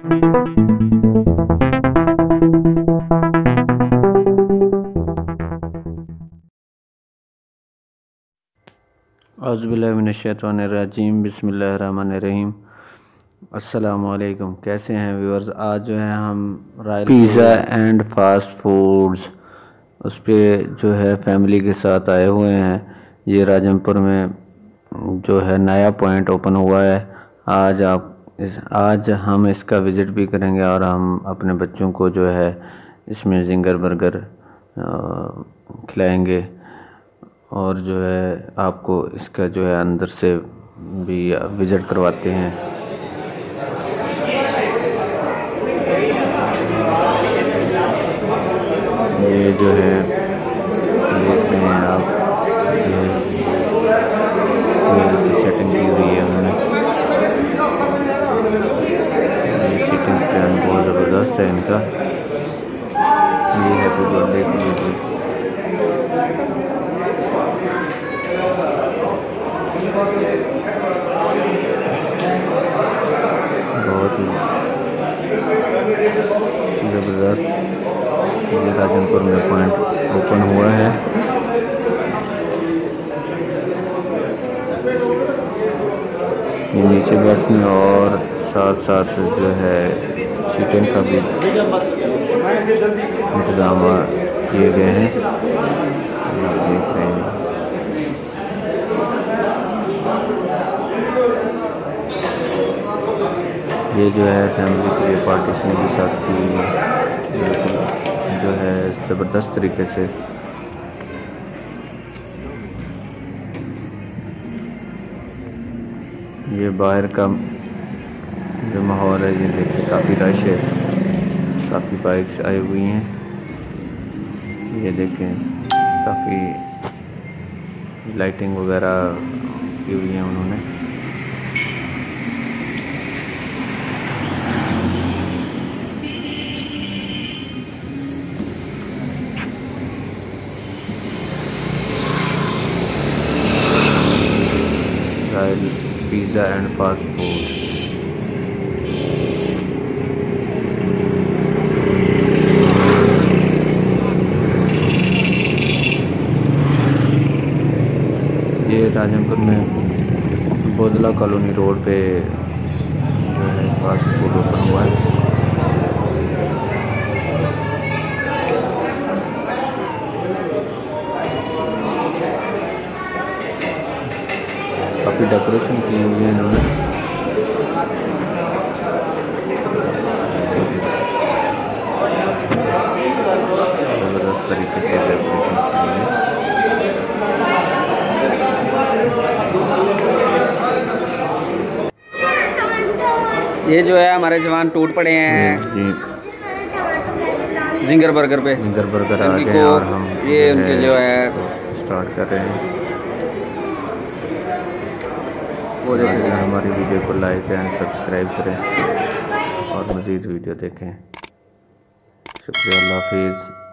औज़ुबिल्लाहिमिनश्शैतानिर्रजीम बिस्मिल्लाहिर्रहमानिर्रहीम। अस्सलामुअलैकुम। कैसे हैं व्यूअर्स? आज जो है हम पिज़्ज़ा एंड फास्ट फूड्स उस पर जो है फैमिली के साथ आए हुए हैं। ये राजमपुर में जो है नया पॉइंट ओपन हुआ है। आज हम इसका विज़िट भी करेंगे और हम अपने बच्चों को जो है इसमें ज़िंगर बर्गर खिलाएंगे और जो है आपको इसका जो है अंदर से भी विज़िट करवाते हैं। ये जो है देख रहे हैं आप, ये सेटिंग की हुई है उन्होंने। ये सीटिंग प्लान बहुत ज़बरदस्त है इनका। ये हैप्पी बर्थडे के लिए बहुत ही ज़बरदस्त ये राजमपुर में पॉइंट ओपन हुआ है। ये नीचे बैठने और साथ साथ जो है सीटिंग का भी इंतजाम किए गए हैं। ये देख रहे हैं। ये जो है फैमिली के लिए पार्टीशन के साथ की जो है ज़बरदस्त तरीके से। ये बाहर का जो माहौल है, ये देखिए काफ़ी रश है, काफ़ी बाइक्स आई हुई हैं। ये देखें काफ़ी लाइटिंग वगैरह की हुई है उन्होंने। Pizza and fast food. ये राजमपुर में बोदला कॉलोनी रोड पे जो है फास्ट फूड ओपन हुआ है। काफ़ी डेकोरेशन की हुई है इन्होंने। ज़बरदस्त तरीके से डेकोरेशन की हुई है। ये जो है हमारे जवान टूट पड़े हैं जी जिंगर बर्गर पे। जिंगर बर्गर आ गए और हम ये उनके जो है स्टार्ट कर रहे हैं। वो देखें, हमारी वीडियो को लाइक एंड सब्सक्राइब करें और मज़ीद वीडियो देखें। शुक्रिया, अल्लाह हाफिज़।